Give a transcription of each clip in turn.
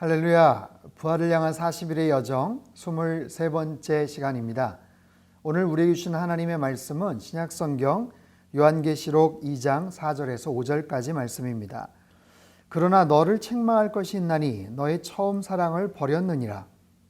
할렐루야, 부활을 향한 40일의 여정 23번째 시간입니다. 오늘 우리에게 주신 하나님의 말씀은 신약성경 요한계시록 2장 4절에서 5절까지 말씀입니다. 그러나 너를 책망할 것이 있나니 너의 처음 사랑을 버렸느니라.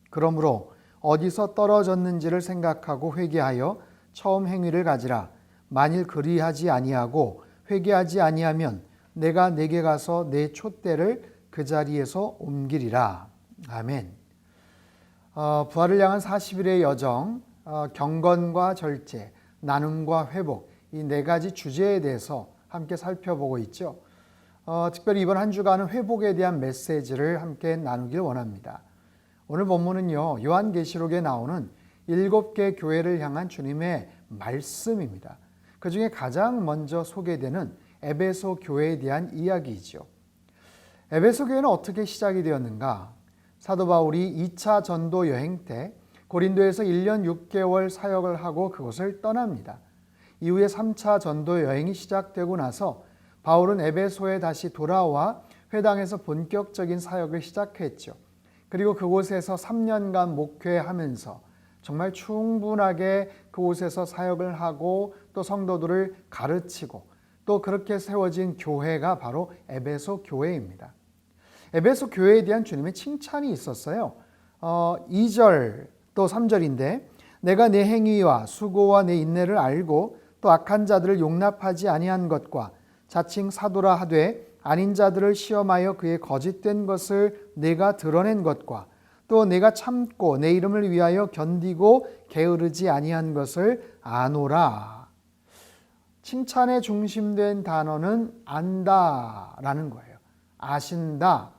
그러므로 어디서 떨어졌는지를 생각하고 회개하여 처음 행위를 가지라. 만일 그리하지 아니하고 회개하지 아니하면 내가 내게 가서 내 촛대를 그 자리에서 옮기리라. 아멘. 부활을 향한 40일의 여정, 경건과 절제, 나눔과 회복, 이 네 가지 주제에 대해서 함께 살펴보고 있죠. 특별히 이번 한 주간은 회복에 대한 메시지를 함께 나누길 원합니다. 오늘 본문은요, 요한계시록에 나오는 7개 교회를 향한 주님의 말씀입니다. 그 중에 가장 먼저 소개되는 에베소 교회에 대한 이야기이죠. 에베소 교회는 어떻게 시작이 되었는가? 사도 바울이 2차 전도 여행 때 고린도에서 1년 6개월 사역을 하고 그곳을 떠납니다. 이후에 3차 전도 여행이 시작되고 나서 바울은 에베소에 다시 돌아와 회당에서 본격적인 사역을 시작했죠. 그리고 그곳에서 3년간 목회하면서 정말 충분하게 그곳에서 사역을 하고 또 성도들을 가르치고 또 그렇게 세워진 교회가 바로 에베소 교회입니다. 에베소 교회에 대한 주님의 칭찬이 있었어요. 2절 또 3절인데 내가 내 행위와 수고와 내 인내를 알고 또 악한 자들을 용납하지 아니한 것과 자칭 사도라 하되 아닌 자들을 시험하여 그의 거짓된 것을 내가 드러낸 것과 또 내가 참고 내 이름을 위하여 견디고 게으르지 아니한 것을 아노라. 칭찬에 중심된 단어는 안다라는 거예요. 아신다.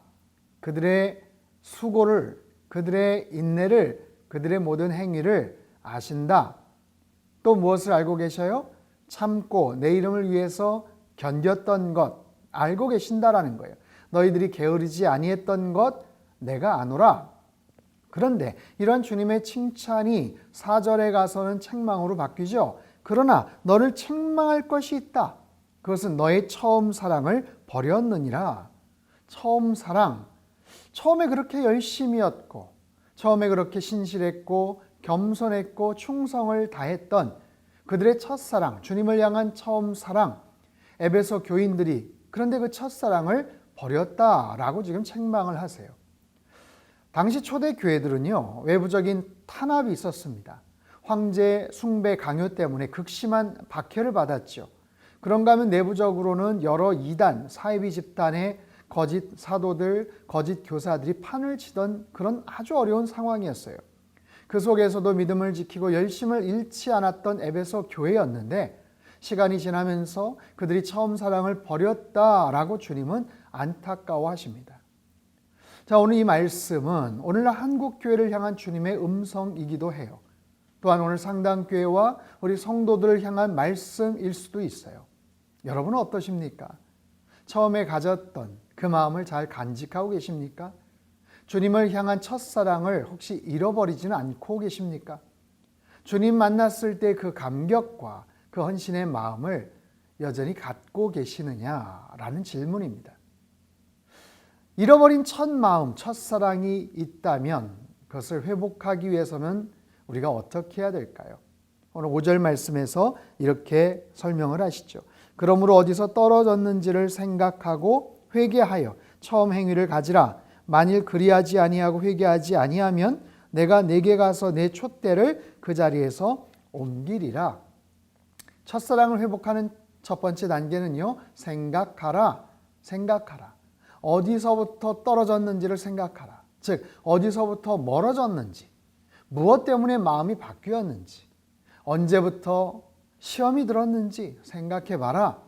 그들의 수고를, 그들의 인내를, 그들의 모든 행위를 아신다. 또 무엇을 알고 계셔요? 참고 내 이름을 위해서 견뎠던 것 알고 계신다라는 거예요. 너희들이 게으르지 아니했던 것 내가 아노라. 그런데 이런 주님의 칭찬이 4절에 가서는 책망으로 바뀌죠. 그러나 너를 책망할 것이 있다. 그것은 너의 처음 사랑을 버렸느니라. 처음 사랑. 처음에 그렇게 열심이었고 처음에 그렇게 신실했고 겸손했고 충성을 다했던 그들의 첫사랑, 주님을 향한 처음 사랑, 에베소 교인들이 그런데 그 첫사랑을 버렸다라고 지금 책망을 하세요. 당시 초대 교회들은요, 외부적인 탄압이 있었습니다. 황제 숭배 강요 때문에 극심한 박해를 받았죠. 그런가 하면 내부적으로는 여러 이단, 사이비 집단의 거짓 사도들, 거짓 교사들이 판을 치던 그런 아주 어려운 상황이었어요. 그 속에서도 믿음을 지키고 열심을 잃지 않았던 에베소 교회였는데 시간이 지나면서 그들이 처음 사랑을 버렸다라고 주님은 안타까워하십니다. 자, 오늘 이 말씀은 오늘날 한국 교회를 향한 주님의 음성이기도 해요. 또한 오늘 상당교회와 우리 성도들을 향한 말씀일 수도 있어요. 여러분은 어떠십니까? 처음에 가졌던 그 마음을 잘 간직하고 계십니까? 주님을 향한 첫사랑을 혹시 잃어버리지는 않고 계십니까? 주님 만났을 때 그 감격과 그 헌신의 마음을 여전히 갖고 계시느냐라는 질문입니다. 잃어버린 첫 마음, 첫사랑이 있다면 그것을 회복하기 위해서는 우리가 어떻게 해야 될까요? 오늘 5절 말씀에서 이렇게 설명을 하시죠. 그러므로 어디서 떨어졌는지를 생각하고 회개하여 처음 행위를 가지라. 만일 그리하지 아니하고 회개하지 아니하면 내가 내게 가서 내 촛대를 그 자리에서 옮기리라. 첫사랑을 회복하는 첫 번째 단계는요, 생각하라. 생각하라. 어디서부터 떨어졌는지를 생각하라. 즉 어디서부터 멀어졌는지, 무엇 때문에 마음이 바뀌었는지, 언제부터 시험이 들었는지 생각해 봐라.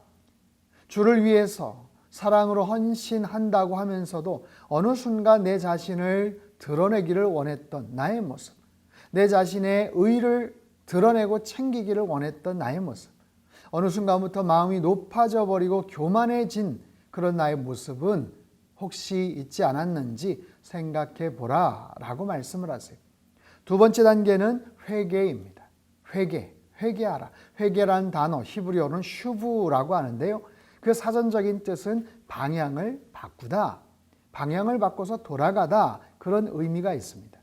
주를 위해서 사랑으로 헌신한다고 하면서도 어느 순간 내 자신을 드러내기를 원했던 나의 모습, 내 자신의 의를 드러내고 챙기기를 원했던 나의 모습, 어느 순간부터 마음이 높아져 버리고 교만해진 그런 나의 모습은 혹시 있지 않았는지 생각해 보라 라고 말씀을 하세요. 두 번째 단계는 회개입니다. 회개하라. 회개라는 단어 히브리어로는 슈브라고 하는데요, 그 사전적인 뜻은 방향을 바꾸다, 방향을 바꿔서 돌아가다, 그런 의미가 있습니다.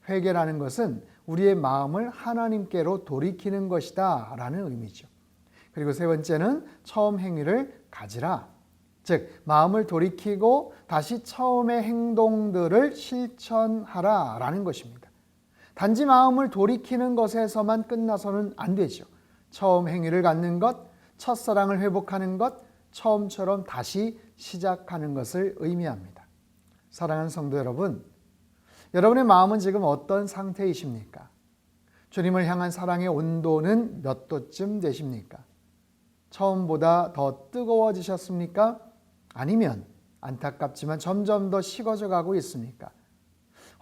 회개라는 것은 우리의 마음을 하나님께로 돌이키는 것이다 라는 의미죠. 그리고 세 번째는 처음 행위를 가지라. 즉 마음을 돌이키고 다시 처음의 행동들을 실천하라 라는 것입니다. 단지 마음을 돌이키는 것에서만 끝나서는 안 되죠. 처음 행위를 갖는 것, 첫사랑을 회복하는 것, 처음처럼 다시 시작하는 것을 의미합니다. 사랑하는 성도 여러분, 여러분의 마음은 지금 어떤 상태이십니까? 주님을 향한 사랑의 온도는 몇 도쯤 되십니까? 처음보다 더 뜨거워지셨습니까? 아니면 안타깝지만 점점 더 식어져 가고 있습니까?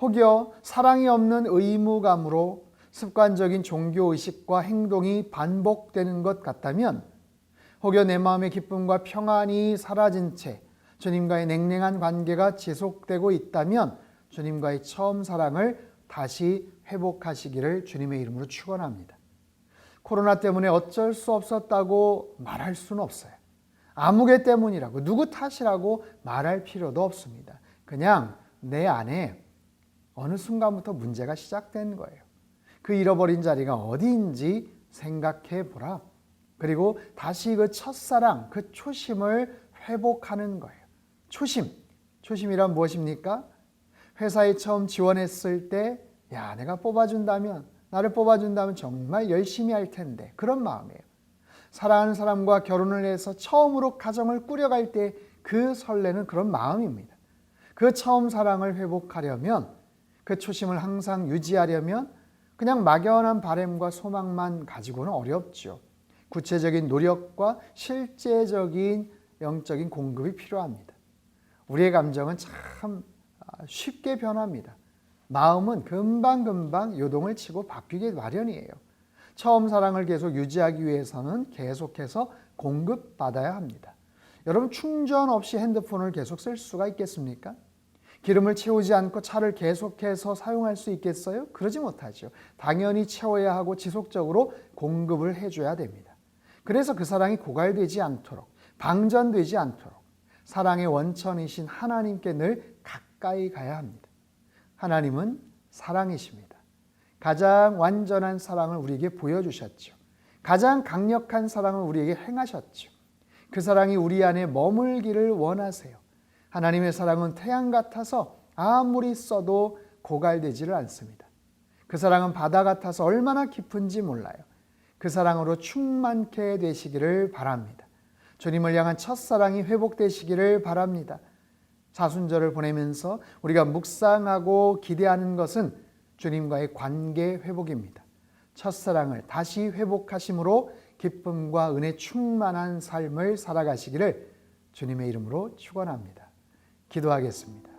혹여 사랑이 없는 의무감으로 습관적인 종교의식과 행동이 반복되는 것 같다면, 혹여 내 마음의 기쁨과 평안이 사라진 채 주님과의 냉랭한 관계가 지속되고 있다면 주님과의 처음 사랑을 다시 회복하시기를 주님의 이름으로 축원합니다. 코로나 때문에 어쩔 수 없었다고 말할 수는 없어요. 아무개 때문이라고, 누구 탓이라고 말할 필요도 없습니다. 그냥 내 안에 어느 순간부터 문제가 시작된 거예요. 그 잃어버린 자리가 어디인지 생각해 보라. 그리고 다시 그 첫사랑, 그 초심을 회복하는 거예요. 초심이란 무엇입니까? 회사에 처음 지원했을 때, 야, 내가 나를 뽑아준다면 정말 열심히 할 텐데, 그런 마음이에요. 사랑하는 사람과 결혼을 해서 처음으로 가정을 꾸려갈 때 그 설레는 그런 마음입니다. 그 처음 사랑을 회복하려면, 그 초심을 항상 유지하려면 그냥 막연한 바람과 소망만 가지고는 어렵죠. 구체적인 노력과 실제적인 영적인 공급이 필요합니다. 우리의 감정은 참 쉽게 변합니다. 마음은 금방금방 요동을 치고 바뀌기 마련이에요. 처음 사랑을 계속 유지하기 위해서는 계속해서 공급받아야 합니다. 여러분, 충전 없이 핸드폰을 계속 쓸 수가 있겠습니까? 기름을 채우지 않고 차를 계속해서 사용할 수 있겠어요? 그러지 못하죠. 당연히 채워야 하고 지속적으로 공급을 해줘야 됩니다. 그래서 그 사랑이 고갈되지 않도록, 방전되지 않도록 사랑의 원천이신 하나님께 늘 가까이 가야 합니다. 하나님은 사랑이십니다. 가장 완전한 사랑을 우리에게 보여주셨죠. 가장 강력한 사랑을 우리에게 행하셨죠. 그 사랑이 우리 안에 머물기를 원하세요. 하나님의 사랑은 태양 같아서 아무리 써도 고갈되지를 않습니다. 그 사랑은 바다 같아서 얼마나 깊은지 몰라요. 그 사랑으로 충만케 되시기를 바랍니다. 주님을 향한 첫사랑이 회복되시기를 바랍니다. 사순절을 보내면서 우리가 묵상하고 기대하는 것은 주님과의 관계 회복입니다. 첫사랑을 다시 회복하심으로 기쁨과 은혜 충만한 삶을 살아가시기를 주님의 이름으로 축원합니다. 기도하겠습니다.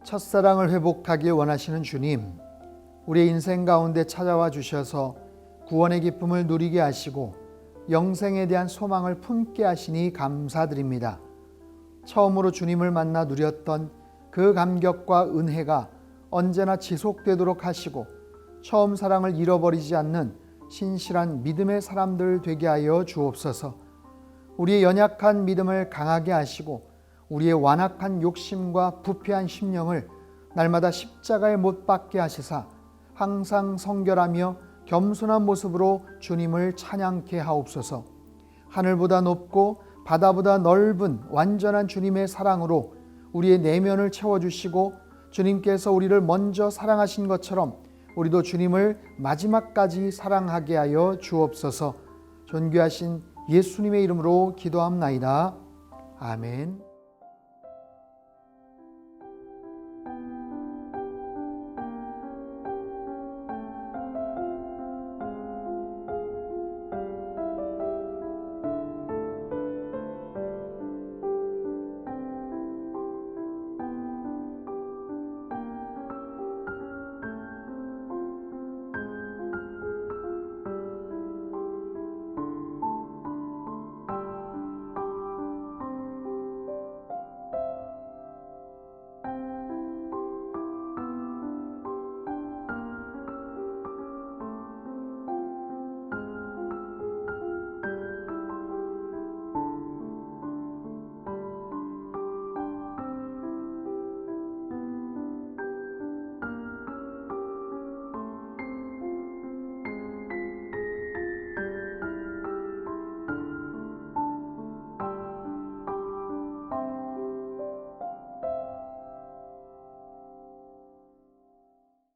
첫사랑을 회복하기 원하시는 주님, 우리의 인생 가운데 찾아와 주셔서 구원의 기쁨을 누리게 하시고 영생에 대한 소망을 품게 하시니 감사드립니다. 처음으로 주님을 만나 누렸던 그 감격과 은혜가 언제나 지속되도록 하시고 처음 사랑을 잃어버리지 않는 신실한 믿음의 사람들 되게 하여 주옵소서. 우리의 연약한 믿음을 강하게 하시고 우리의 완악한 욕심과 부패한 심령을 날마다 십자가에 못 박게 하시사 항상 성결하며 겸손한 모습으로 주님을 찬양케 하옵소서. 하늘보다 높고 바다보다 넓은 완전한 주님의 사랑으로 우리의 내면을 채워주시고 주님께서 우리를 먼저 사랑하신 것처럼 우리도 주님을 마지막까지 사랑하게 하여 주옵소서. 존귀하신 예수님의 이름으로 기도합나이다. 아멘.